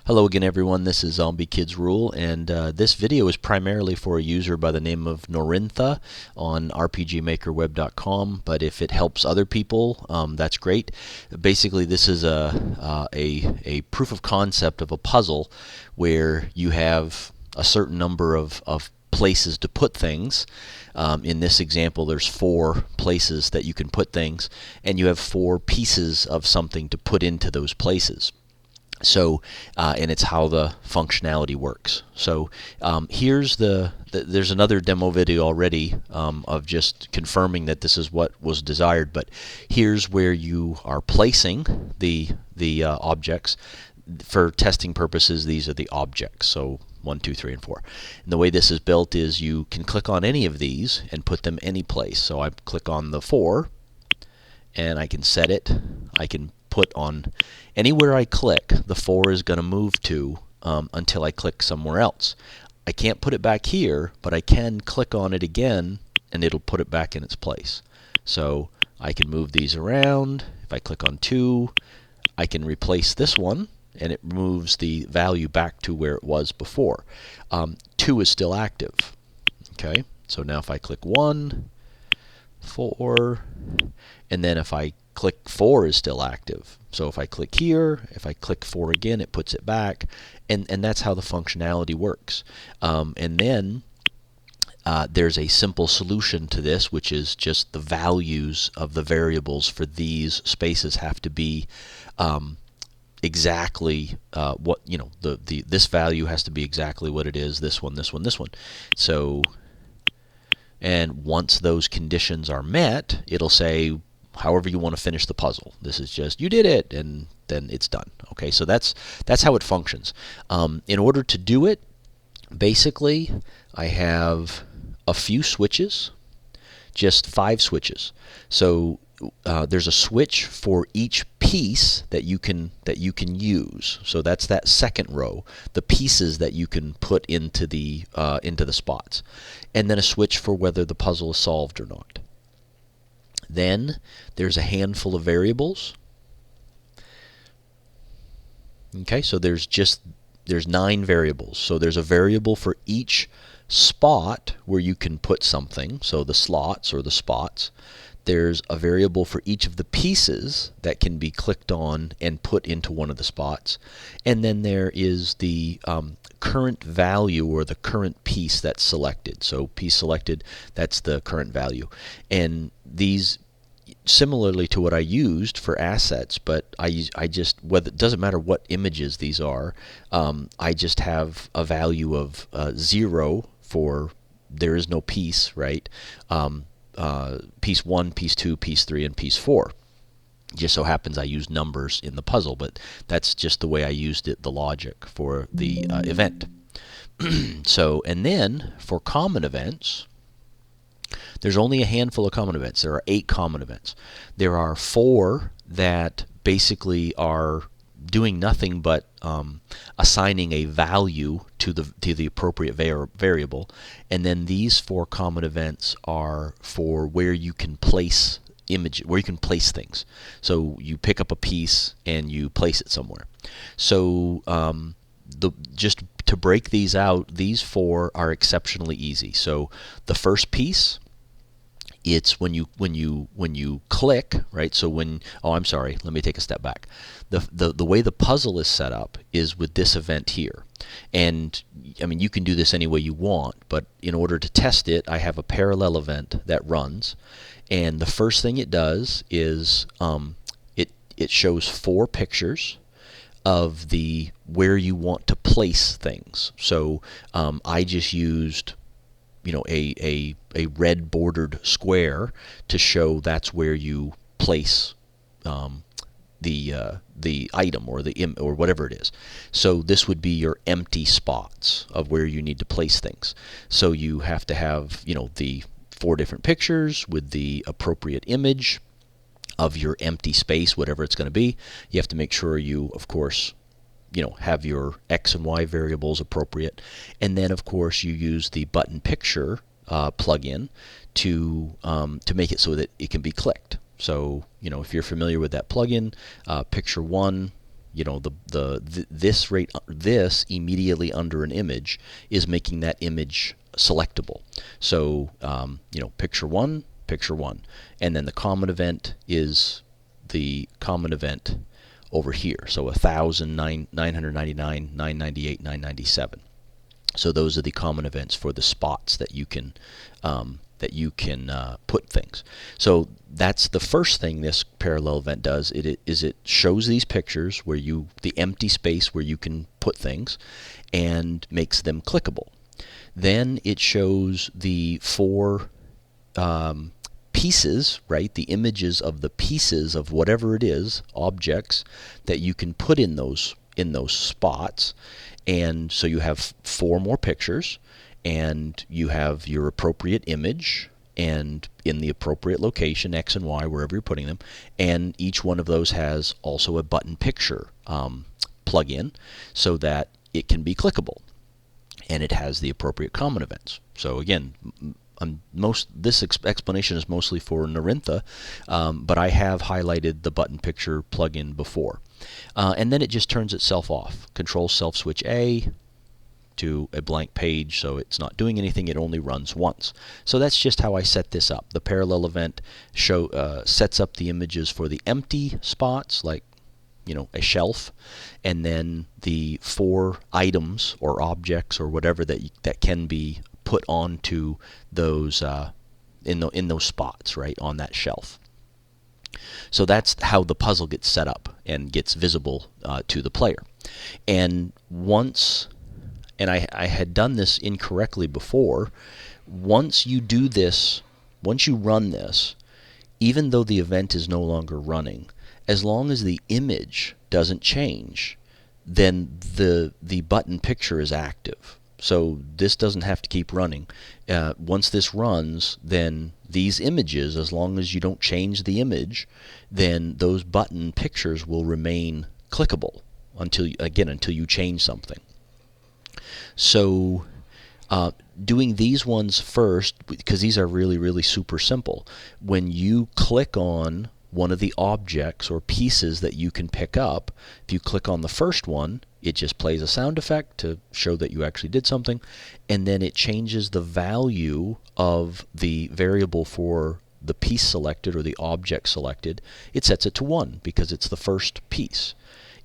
Hello again everyone, this is Zombie Kids Rule, and this video is primarily for a user by the name of Norintha on rpgmakerweb.com, but if it helps other people, that's great. Basically this is a proof of concept of a puzzle where you have a certain number of places to put things. In this example there's 4 places that you can put things, and you have 4 pieces of something to put into those places. So, and it's how the functionality works. So here's there's another demo video already of just confirming that this is what was desired, but here's where you are placing the objects. For testing purposes, these are the objects. So 1, 2, 3, and 4. And the way this is built is you can click on any of these and put them any place. So I click on the 4, and I can set it. I can put on anywhere I click, the 4 is going to move to until I click somewhere else. I can't put it back here, but I can click on it again and it'll put it back in its place. So I can move these around. If I click on 2, I can replace this one and it moves the value back to where it was before. 2 is still active. Okay, so now if I click 1, 4, and then if I click 4 is still active. So if I click here, if I click 4 again, it puts it back, and that's how the functionality works. And then there's a simple solution to this, which is just the values of the variables for these spaces have to be exactly what, you know, this value has to be exactly what it is, this one, this one, this one. So, and once those conditions are met, it'll say however you want to finish the puzzle. This is just, you did it, and then it's done. Okay, so that's how it functions. In order to do it, basically, I have a few switches, just 5 switches. So there's a switch for each piece that you can use. So that's that second row, the pieces that you can put into the spots, and then a switch for whether the puzzle is solved or not. Then there's a handful of variables. Okay, so there's 9 variables. So there's a variable for each spot where you can put something, so the slots or the spots. There's a variable for each of the pieces that can be clicked on and put into one of the spots. And then there is the current value or the current piece that's selected. So piece selected, that's the current value. And these, similarly to what I used for assets, but I just, whether it doesn't matter what images these are, I just have a value of 0 for there is no piece, right? Piece 1, piece 2, piece 3, and piece 4. Just so happens I use numbers in the puzzle, but that's just the way I used it, the logic for the event. So, and then for common events, there's only a handful of common events. There are 8 common events. There are 4 that basically are doing nothing but assigning a value to the appropriate variable, and then these 4 common events are for where you can place where you can place things. So you pick up a piece and you place it somewhere. So just to break these out, these 4 are exceptionally easy. So the first piece, it's when you click, right? So when, oh, I'm sorry, let me take a step back. The way the puzzle is set up is with this event here. And I mean, you can do this any way you want, but in order to test it, I have a parallel event that runs, and the first thing it does is it shows 4 pictures of the where you want to place things. So I just used, you know, a red bordered square to show that's where you place the item or or whatever it is. So this would be your empty spots of where you need to place things. So you have to have, you know, the 4 different pictures with the appropriate image of your empty space, whatever it's going to be. You have to make sure you, of course, you know, have your X and Y variables appropriate, and then of course you use the ButtonPicture plugin to make it so that it can be clicked. So, you know, if you're familiar with that plugin, picture 1, this immediately under an image is making that image selectable. So picture one, and then the common event is the common event over here. So 1,000, 999, 998, 997. So those are the common events for the spots that you can put things. So that's the first thing this parallel event does. It shows these pictures where the empty space where you can put things, and makes them clickable. Then it shows the four pieces, right? The images of the pieces of whatever it is, objects that you can put in those spots. And so you have four more pictures, and you have your appropriate image and in the appropriate location, X and Y, wherever you're putting them. And each one of those has also a ButtonPicture plug-in so that it can be clickable. And it has the appropriate common events. So again, this explanation is mostly for Norintha, but I have highlighted the ButtonPicture plugin before. And then it just turns itself off. Control self switch A to a blank page, so it's not doing anything. It only runs once. So that's just how I set this up. The parallel event sets up the images for the empty spots, like a shelf, and then the four items or objects or whatever that can be put onto those in those spots, right, on that shelf. So that's how the puzzle gets set up and gets visible to the player. And I had done this incorrectly before. Once you do this, once you run this, even though the event is no longer running, as long as the image doesn't change, then the ButtonPicture is active. So this doesn't have to keep running. Once this runs, then these images, as long as you don't change the image, then those ButtonPictures will remain clickable until you change something. So doing these ones first, because these are really, really super simple. When you click on one of the objects or pieces that you can pick up, if you click on the first one, it just plays a sound effect to show that you actually did something, and then it changes the value of the variable for the piece selected or the object selected. It sets it to 1 because it's the first piece.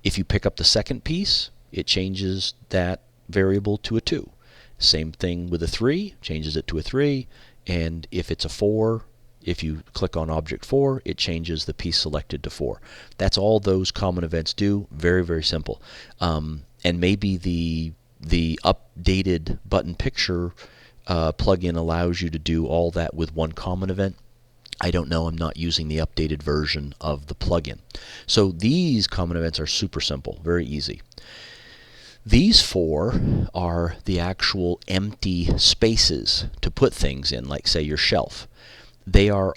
If you pick up the second piece, it changes that variable to a 2. Same thing with a 3, changes it to a 3, and if it's a 4, if you click on object 4, it changes the piece selected to 4. That's all those common events do. Very, very simple. And maybe the updated ButtonPicture plugin allows you to do all that with one common event. I don't know. I'm not using the updated version of the plugin. So these common events are super simple, very easy. These four are the actual empty spaces to put things in, like say your shelf. They are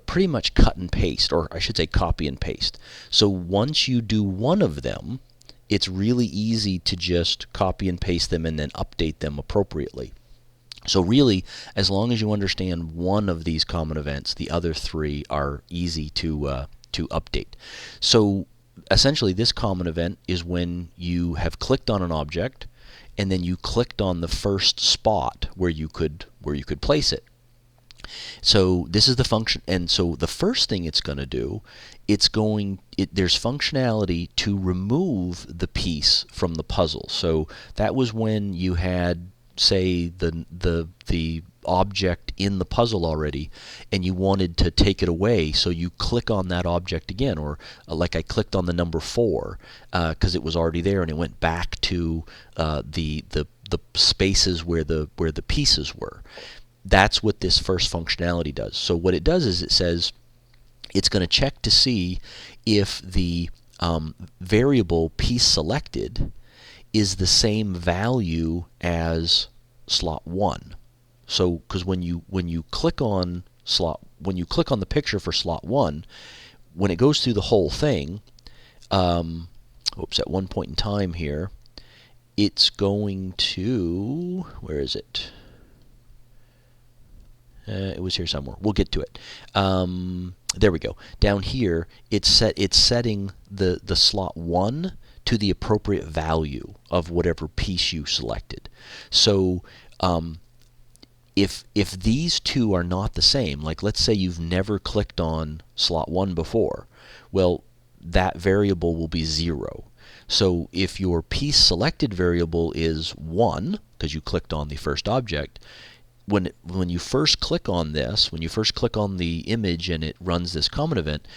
pretty much cut and paste, or I should say copy and paste. So once you do one of them, it's really easy to just copy and paste them and then update them appropriately. So really, as long as you understand one of these common events, the other three are easy to update. So essentially, this common event is when you have clicked on an object and then you clicked on the first spot where you could place it. So this is the function, and so the first thing it's going to do, there's functionality to remove the piece from the puzzle. So that was when you had, say, the object in the puzzle already, and you wanted to take it away, so you click on that object again, or like I clicked on the number 4 because it was already there, and it went back to the spaces where the pieces were. That's what this first functionality does. So what it does is it says it's going to check to see if the variable piece selected is the same value as slot 1. So because when you click on the picture for slot 1, when it goes through the whole thing, at one point in time here, it's going to, where is it? It was here somewhere. We'll get to it. there we go. Down here, it's setting the slot 1 to the appropriate value of whatever piece you selected. So if these two are not the same, like let's say you've never clicked on slot 1 before, well, that variable will be 0. So if your piece selected variable is 1, because you clicked on the first object, when you first click on this, when you first click on the image and it runs this comment event,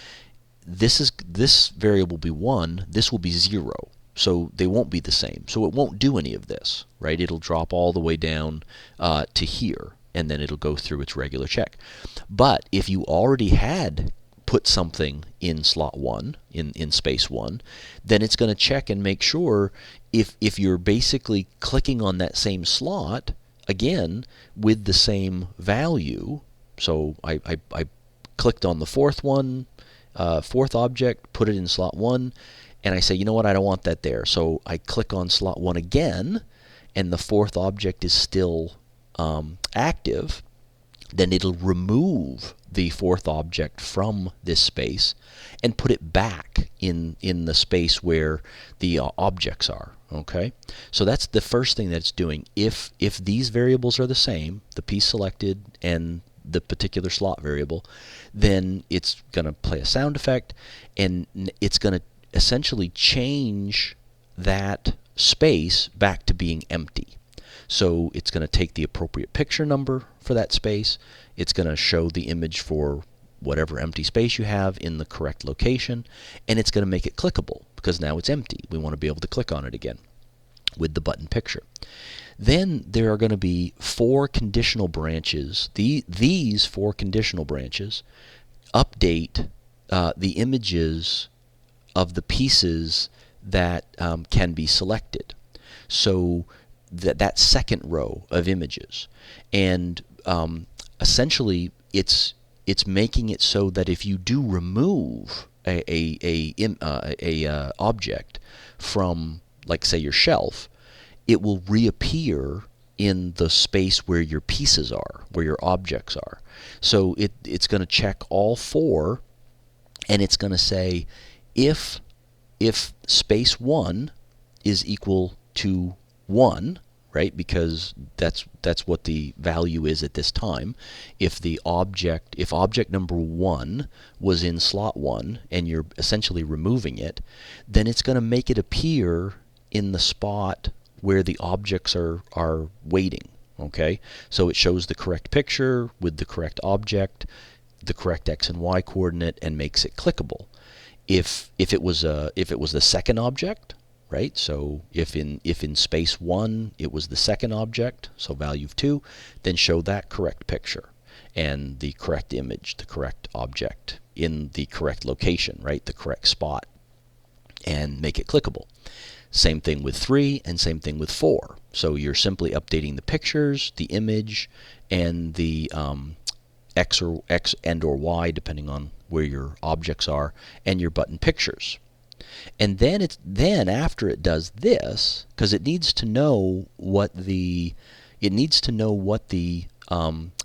this variable will be 1, this will be 0. So they won't be the same. So it won't do any of this, right? It'll drop all the way down to here, and then it'll go through its regular check. But if you already had put something in slot 1, in space 1, then it's going to check and make sure if you're basically clicking on that same slot, again, with the same value. So I clicked on the fourth one, fourth object, put it in slot 1, and I say, you know what, I don't want that there. So I click on slot 1 again, and the fourth object is still active. Then it'll remove the fourth object from this space and put it back in the space where the objects are. Okay, so that's the first thing that it's doing. If these variables are the same, the piece selected and the particular slot variable, then it's going to play a sound effect, and it's going to essentially change that space back to being empty. So it's going to take the appropriate picture number for that space. It's going to show the image for whatever empty space you have in the correct location, and it's going to make it clickable because now it's empty. We want to be able to click on it again with the button picture. Then there are going to be 4 conditional branches. These 4 conditional branches update the images of the pieces that can be selected. So that second row of images, and essentially it's making it so that if you do remove a object from, like, say, your shelf, it will reappear in the space where your pieces are, where your objects are. So it's going to check all 4, and it's going to say if space 1 is equal to 1, right? Because that's what the value is at this time. If object number 1 was in slot 1 and you're essentially removing it, then it's going to make it appear in the spot where the objects are waiting. Okay, so it shows the correct picture with the correct object, the correct x and y coordinate, and makes it clickable. If it was the second object, right? So if in space 1 it was the second object, so value of 2, then show that correct picture and the correct image, the correct object in the correct location, right? The correct spot, and make it clickable. Same thing with 3 and same thing with 4. So you're simply updating the pictures, the image, and the X and or Y, depending on where your objects are, and your button pictures. And then after it does this, because it needs to know what the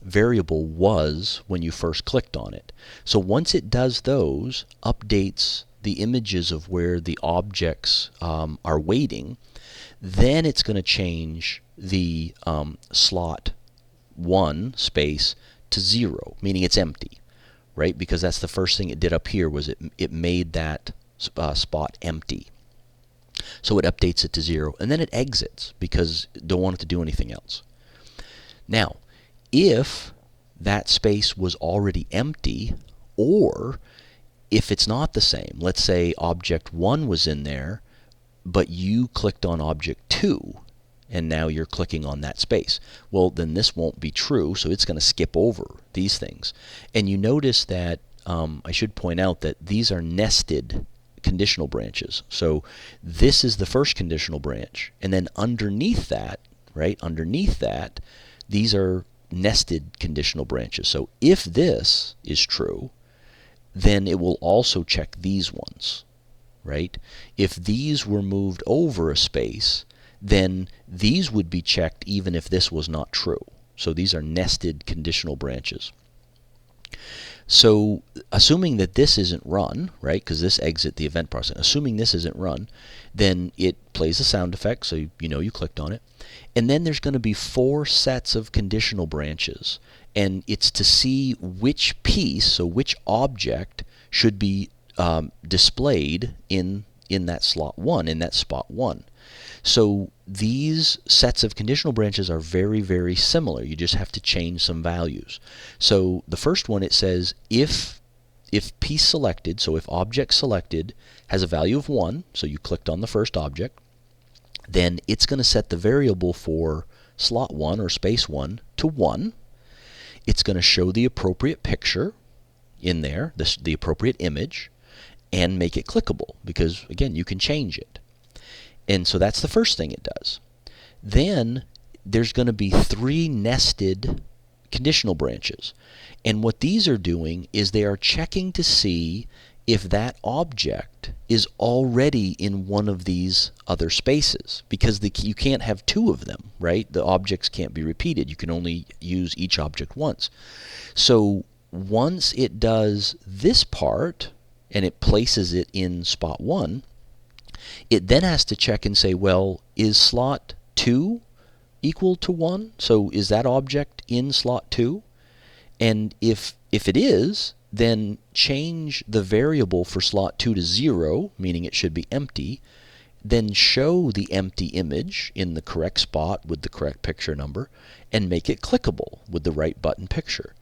variable was when you first clicked on it. So once it does those, updates the images of where the objects are waiting, then it's going to change the slot 1 space to 0, meaning it's empty, right? Because that's the first thing it did up here, was it made that spot empty. So it updates it to 0, and then it exits because it don't want it to do anything else. Now, if that space was already empty, or if it's not the same, let's say object 1 was in there, but you clicked on object 2, and now you're clicking on that space. Well, then this won't be true, so it's going to skip over these things. And you notice that I should point out that these are nested conditional branches. So this is the first conditional branch, and then underneath that, right, underneath that, these are nested conditional branches. So if this is true, then it will also check these ones, right? If these were moved over a space, then these would be checked even if this was not true. So these are nested conditional branches. So assuming that this isn't run, right, because this exit the event process, assuming this isn't run, then it plays a sound effect, so you know you clicked on it. And then there's going to be 4 sets of conditional branches. And it's to see which piece, so which object, should be displayed in that slot 1, in that spot 1. So these sets of conditional branches are very, very similar. You just have to change some values. So the first one, it says if piece selected, so if object selected has a value of 1, so you clicked on the first object, then it's going to set the variable for slot 1 or space 1 to 1. It's going to show the appropriate picture in there, the appropriate image, and make it clickable because, again, you can change it. And so that's the first thing it does. Then there's going to be 3 nested conditional branches. And what these are doing is they are checking to see if that object is already in one of these other spaces, because you can't have 2 of them, right? The objects can't be repeated. You can only use each object once. So once it does this part and it places it in spot 1, it then has to check and say, well, is slot 2 equal to 1? So is that object in slot 2? And if it is, then change the variable for slot 2 to 0, meaning it should be empty. Then show the empty image in the correct spot with the correct picture number and make it clickable with the right button picture.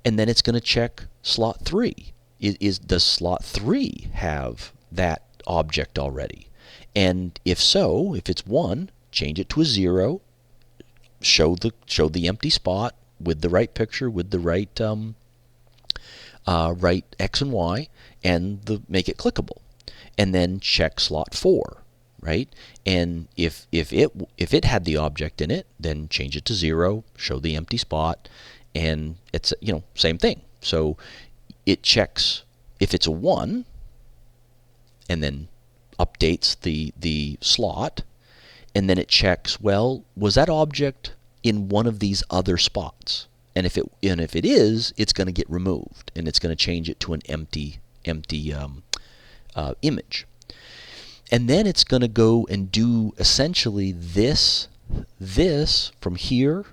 And then it's going to check slot 3. Does slot 3 have that object already? And if so, if it's 1, change it to a 0, show the empty spot with the right picture, with the right right X and Y, and make it clickable. And then check slot 4, right? And if it had the object in it, then change it to 0, show the empty spot, and it's same thing. So it checks if it's a 1, and then updates the slot, and then it checks, well, was that object in one of these other spots? And if it is, it's going to get removed, and it's going to change it to an empty image. And then it's going to go and do essentially this from here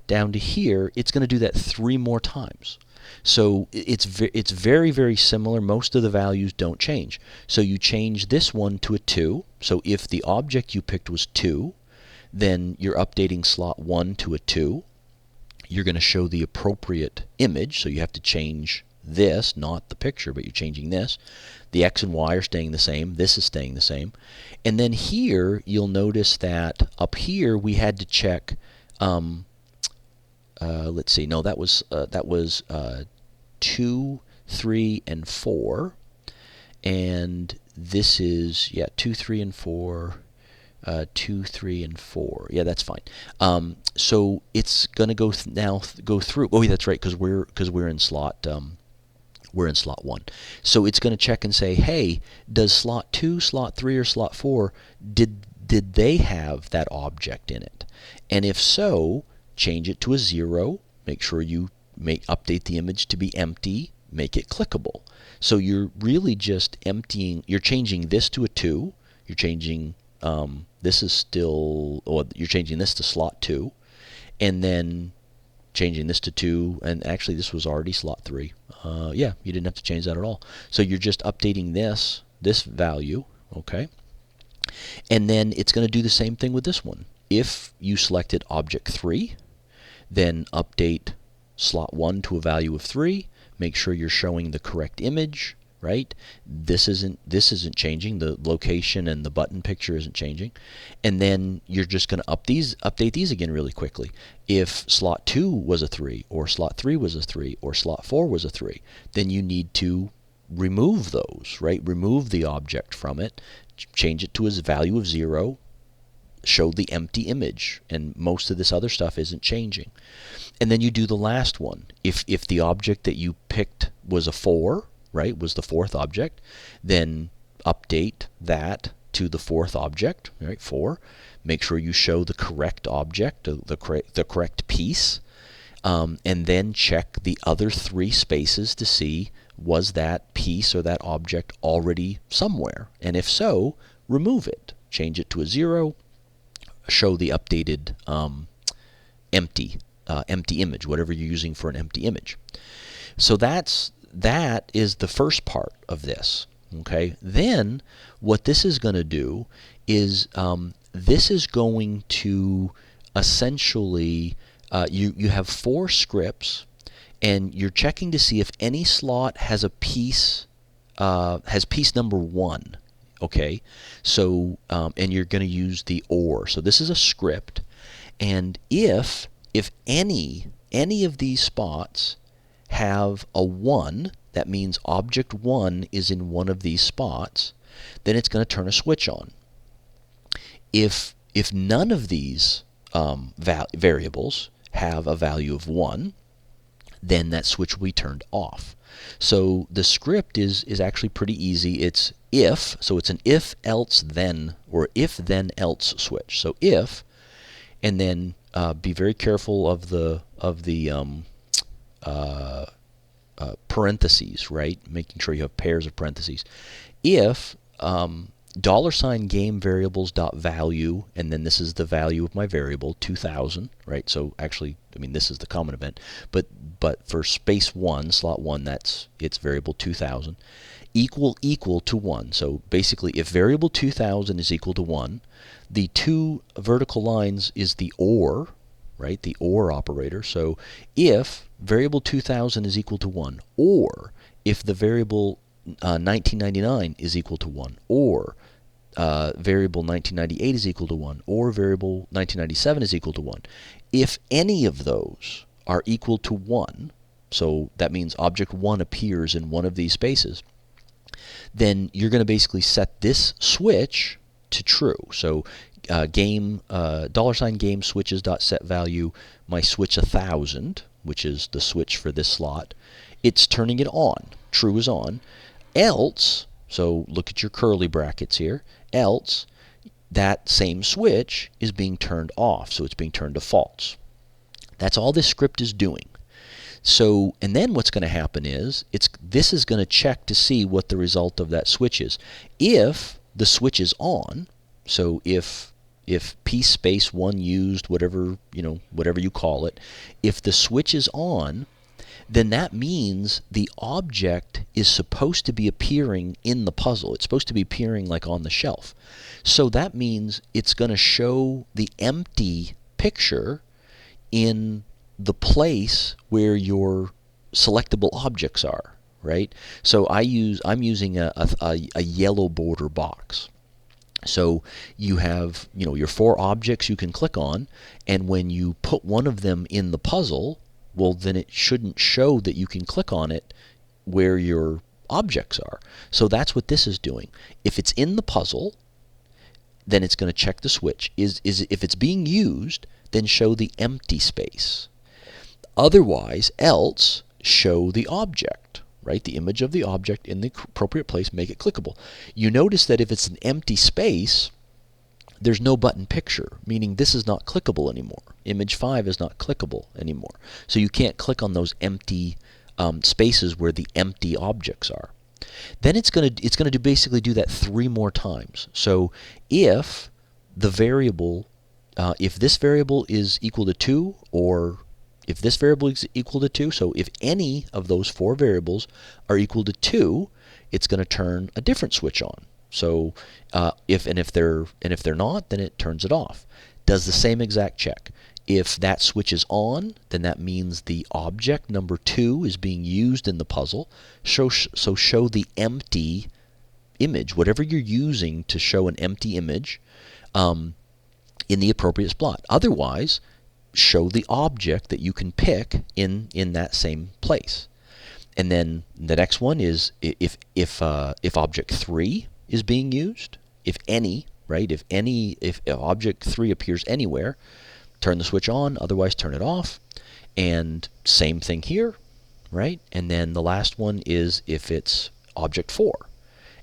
down to here. It's going to do that 3 more times. So it's very, very similar. Most of the values don't change. So you change this one to a 2. So if the object you picked was 2, then you're updating slot 1 to a 2. You're going to show the appropriate image. So you have to change this, not the picture, but you're changing this. The X and Y are staying the same. This is staying the same. And then here, you'll notice that up here we had to check. Let's see. No, that was 2, 3, and 4, and this is 2, 3, and 4. 2, 3, and 4. Yeah, that's fine. So it's going to go through. Oh, yeah, that's right, because we're in slot. We're in slot 1. So it's going to check and say, hey, does slot 2, slot 3, or slot 4 did they have that object in it? And if so, change it to a 0. Make sure you update the image to be empty. Make it clickable. So you're really just emptying. You're changing this to a 2. You're changing this is still, or you're changing this to slot 2, and then changing this to 2, and actually this was already slot 3. Yeah, you didn't have to change that at all. So you're just updating this value, okay? And then it's going to do the same thing with this one. If you selected object 3, then update slot 1 to a value of 3. Make sure you're showing the correct image, right? This isn't changing. The location and the button picture isn't changing. And then you're just going to update these again really quickly. If slot 2 was a 3, or slot 3 was a 3, or slot 4 was a 3, then you need to remove those, right? Remove the object from it, change it to a value of 0, show the empty image, and most of this other stuff isn't changing. And then you do the last one. If the object that you picked was a 4, right, was the 4th object, then update that to the 4th object, right, 4. Make sure you show the correct object, the correct piece, and then check the other 3 spaces to see was that piece or that object already somewhere, and if so, remove it, change it to a 0, show the updated empty image, whatever you're using for an empty image. So that is the first part of this. Okay. Then what this is going to do is this is going to essentially you have 4 scripts, and you're checking to see if any slot has a piece has piece number 1. Okay. So and you're going to use the OR. So this is a script, and if any of these spots have a 1, that means object 1 is in one of these spots, then it's going to turn a switch on. If none of these variables have a value of 1, then that switch will be turned off. So the script is actually pretty easy. It's if, so it's an if else then, or if then else switch. So if, and then be very careful of the parentheses, right? Making sure you have pairs of parentheses. If $game variables dot value, and then this is the value of my variable 2000, right? So actually, I mean, this is the common event, but for space 1, slot 1, it's variable 2000 equal to 1. So basically, if variable 2000 is equal to 1, the 2 vertical lines is the OR, right? The OR operator. So if variable 2000 is equal to 1, or if the variable 1999 is equal to 1, or variable 1998 is equal to 1, or variable 1997 is equal to 1. If any of those are equal to 1, so that means object 1 appears in one of these spaces, then you're going to basically set this switch to true. So game switches dot set value, my switch 1000, which is the switch for this slot, it's turning it on. True is on. Else, so look at your curly brackets here, else that same switch is being turned off, so it's being turned to false. That's all this script is doing. So, and then what's going to happen is this is going to check to see what the result of that switch is. If the switch is on, so if piece space 1 used, whatever you call it, if the switch is on, then that means the object is supposed to be appearing in the puzzle. It's supposed to be appearing like on the shelf. So that means it's going to show the empty picture in the place where your selectable objects are, right? So I'm using a yellow border box. So you have your 4 objects you can click on, and when you put one of them in the puzzle, well, then it shouldn't show that you can click on it where your objects are. So that's what this is doing. If it's in the puzzle, then it's going to check the switch. If it's being used, then show the empty space. Otherwise, else show the object, right? The image of the object in the appropriate place, make it clickable. You notice that if it's an empty space, there's no button picture, meaning this is not clickable anymore. Image 5 is not clickable anymore. So you can't click on those empty spaces where the empty objects are. Then it's going to basically do that 3 more times. So if the variable, if this variable is equal to 2, or if this variable is equal to 2, so if any of those 4 variables are equal to 2, it's going to turn a different switch on. So if they're not, then it turns it off. Does the same exact check. If that switch is on, then that means the object number 2 is being used in the puzzle. So show the empty image, whatever you're using to show an empty image, in the appropriate spot. Otherwise, show the object that you can pick in that same place. And then the next one is if object 3 is being used, if any, right? If object 3 appears anywhere, turn the switch on, otherwise turn it off. And same thing here, right? And then the last one is if it's object 4,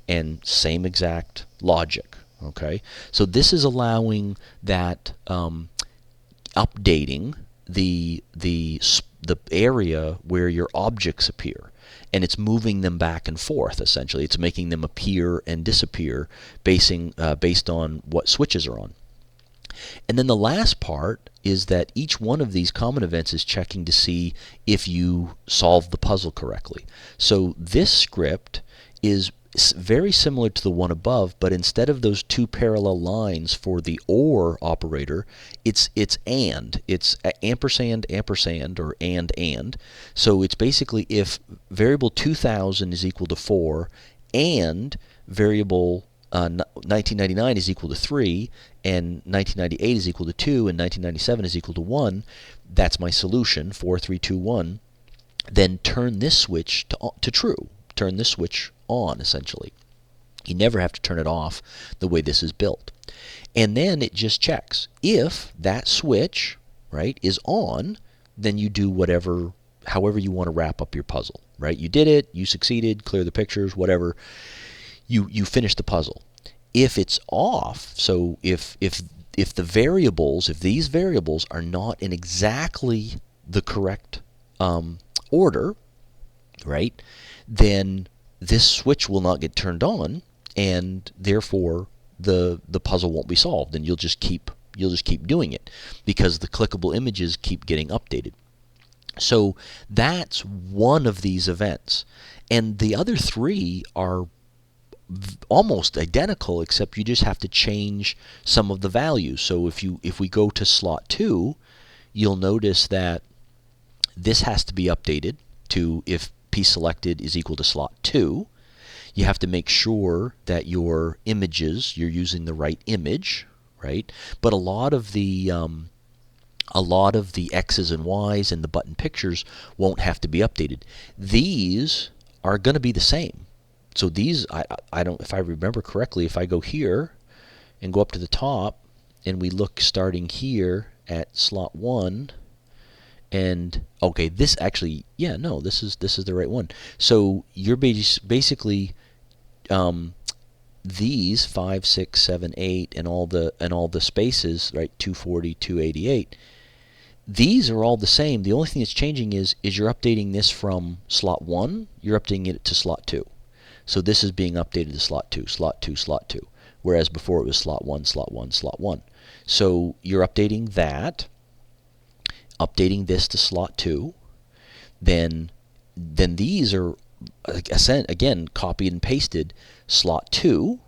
and same exact logic. Okay, so this is allowing that updating the the area where your objects appear, and it's moving them back and forth. Essentially, it's making them appear and disappear based on what switches are on. And then the last part is that each one of these common events is checking to see if you solved the puzzle correctly. So this script is very similar to the one above, but instead of those two parallel lines for the OR operator, it's AND. It's ampersand, ampersand, or and. So it's basically if variable 2000 is equal to 4 and variable 1999 is equal to 3, and 1998 is equal to 2, and 1997 is equal to 1, that's my solution, 4, 3, 2, 1. Then turn this switch to true. Turn this switch on, essentially. You never have to turn it off the way this is built. And then it just checks. If that switch, right, is on, then you do however you want to wrap up your puzzle, right? You did it, you succeeded, clear the pictures, whatever. You finish the puzzle. If it's off, so if these variables are not in exactly the correct order, right, then this switch will not get turned on, and therefore the puzzle won't be solved, and you'll just keep doing it because the clickable images keep getting updated. So that's one of these events, and the other three are almost identical, except you just have to change some of the values. So if we go to slot 2, you'll notice that this has to be updated to if piece selected is equal to slot 2. You have to make sure that your images, you're using the right image, right? But a lot of the X's and Y's and the button pictures won't have to be updated. These are going to be the same. So these, I don't, if I remember correctly, if I go here and go up to the top and we look starting here at slot 1, and okay, this actually, yeah, no, this is the right one. So you're basically these 5, 6, 7, 8, and all the spaces, right? 240, 288. These are all the same. The only thing that's changing is you're updating this from slot 1. You're updating it to slot 2. So this is being updated to slot 2, slot 2, slot 2. Whereas before it was slot 1, slot 1, slot 1. So you're updating that, updating this to slot 2. Then these are, again, copied and pasted slot 2,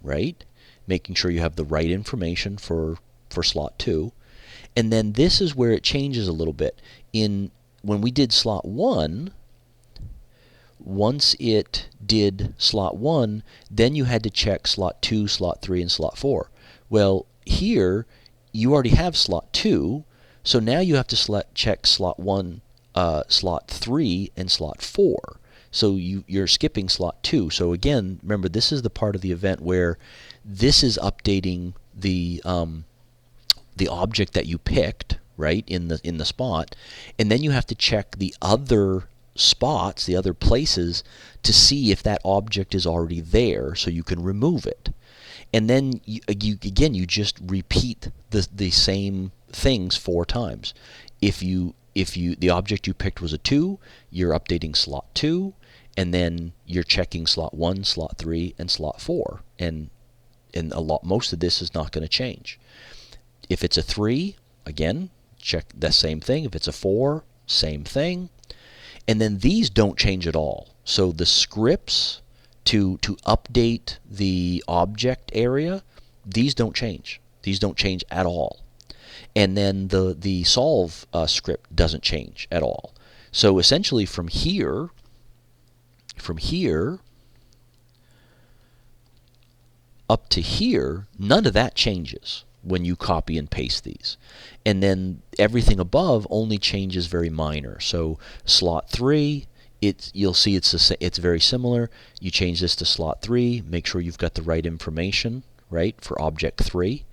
right? Making sure you have the right information for slot 2. And then this is where it changes a little bit. When we did slot 1, once it did slot 1, then you had to check slot 2, slot 3, and slot 4. Well, here you already have slot 2, so now you have to check slot 1, slot 3, and slot 4. So you're skipping slot 2. So again, remember, this is the part of the event where this is updating the object that you picked, right, in the spot, and then you have to check the other spots, the other places, to see if that object is already there so you can remove it. And then you just repeat the same things 4 times. If the object you picked was a 2, you're updating slot 2, and then you're checking slot 1, slot 3, and slot 4. And most of this is not going to change. If it's a 3, again, check the same thing. If it's a 4, same thing. And then these don't change at all. So the scripts to update the object area, these don't change. These don't change at all. And then the solve script doesn't change at all. So essentially from here up to here, none of that changes when you copy and paste these. And then everything above only changes very minor. So slot 3, you'll see it's very similar. You change this to slot 3, make sure you've got the right information, right, for object 3.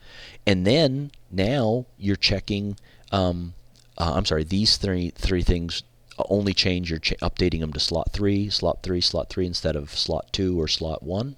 And then now you're checking, these three things only change, you're updating them to slot 3, slot 3, slot 3 instead of slot 2 or slot 1.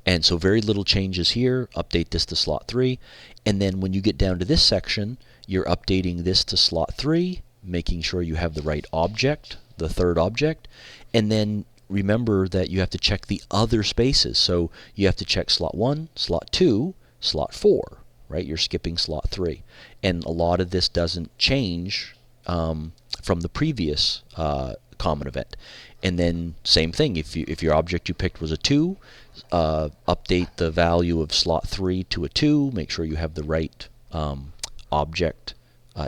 And so very little changes here. Update this to slot 3. And then when you get down to this section, you're updating this to slot 3 making sure you have the right object, the third object, and then remember that you have to check the other spaces. So you have to check slot 1, slot 2, slot 4, right? You're skipping slot 3. And a lot of this doesn't change from the previous common event. And then same thing, if your object you picked was a 2, update the value of slot 3 to a 2, make sure you have the right object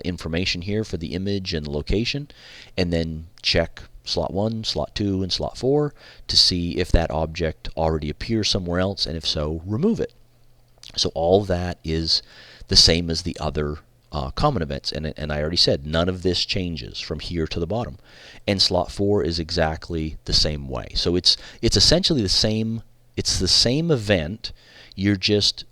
information here for the image and the location, and then check slot 1, slot 2, and slot 4 to see if that object already appears somewhere else, and if so, remove it. So all that is the same as the other common events, and I already said none of this changes from here to the bottom. And slot 4 is exactly the same way. So it's essentially the same. It's the same event. You're just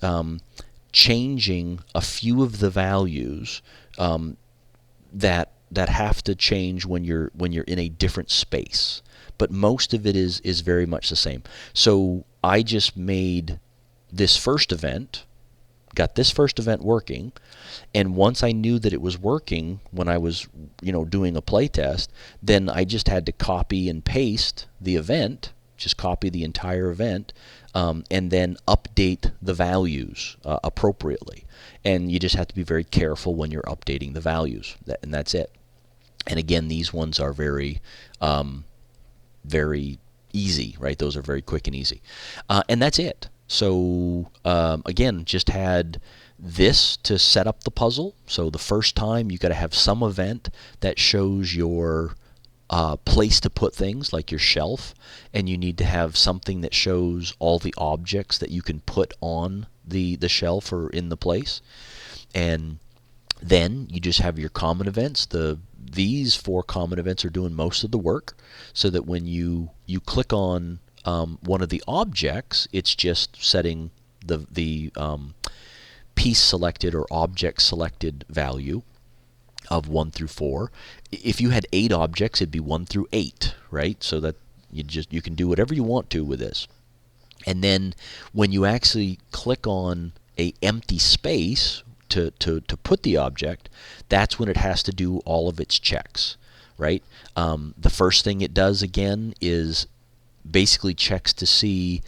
changing a few of the values that have to change when you're in a different space. But most of it is very much the same. So I just made this first event, got this first event working, and once I knew that it was working when I was doing a play test, then I just had to copy and paste the event, just copy the entire event, and then update the values appropriately. And you just have to be very careful when you're updating the values, and that's it. And again, these ones are very very easy, right? Those are very quick and easy. And that's it. So again, just had this to set up the puzzle. So the first time you got to have some event that shows your place to put things, like your shelf, and you need to have something that shows all the objects that you can put on the shelf or in the place. And then you just have your common events. These 4 common events are doing most of the work, so that when you click on one of the objects, it's just setting the piece selected or object selected value of 1 through 4. If you had 8 objects, it'd be 1 through 8, right? So that you can do whatever you want to with this. And then when you actually click on a empty space to put the object, that's when it has to do all of its checks, right? The first thing it does again is basically checks to see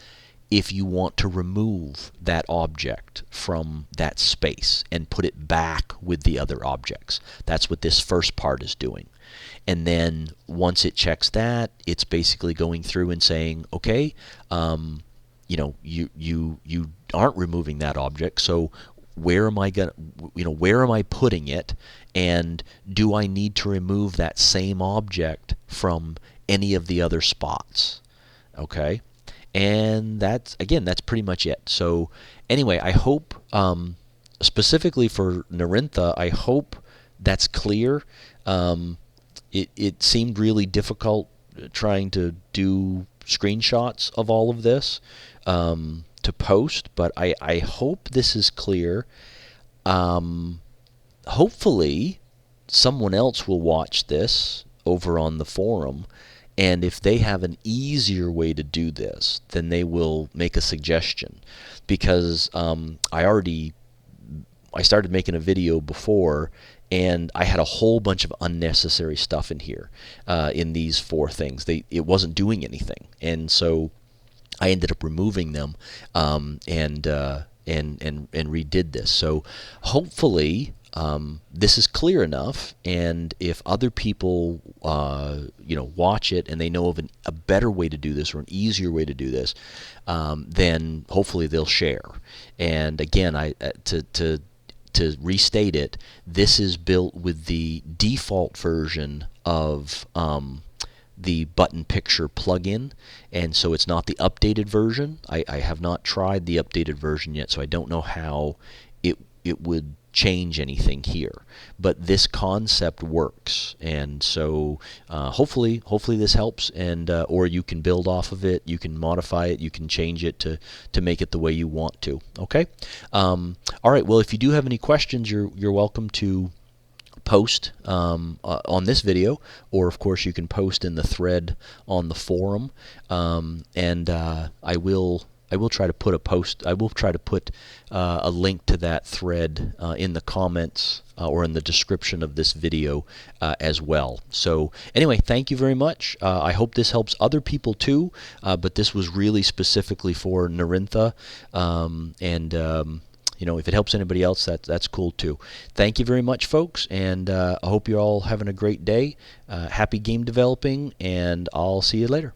if you want to remove that object from that space and put it back with the other objects. That's what this first part is doing. And then once it checks that, it's basically going through and saying, okay, you aren't removing that object, so where am I putting it, and do I need to remove that same object from any of the other spots? Okay. And that's pretty much it. So anyway, I hope specifically for Norintha, I hope that's clear. It seemed really difficult trying to do screenshots of all of this to post, but I hope this is clear. Hopefully someone else will watch this over on the forum, and if they have an easier way to do this, then they will make a suggestion. Because I started making a video before, and I had a whole bunch of unnecessary stuff in here, in these 4 things. It wasn't doing anything, and so I ended up removing them and redid this. So hopefully this is clear enough, and if other people watch it and they know of a better way to do this or an easier way to do this, then hopefully they'll share. And again, to restate it, this is built with the default version of the ButtonPicture plugin, and so it's not the updated version. I have not tried the updated version yet, so I don't know how it would change anything here, but this concept works, and so hopefully this helps, and or you can build off of it, you can modify it, you can change it to make it the way you want to. Okay. All right, well, if you do have any questions, you're welcome to post on this video, or of course you can post in the thread on the forum, and I will I will try to put a post. I will try to put a link to that thread in the comments or in the description of this video as well. So anyway, thank you very much. I hope this helps other people too, but this was really specifically for Norintha, you know, if it helps anybody else, that's cool too. Thank you very much, folks, and I hope you're all having a great day. Happy game developing, and I'll see you later.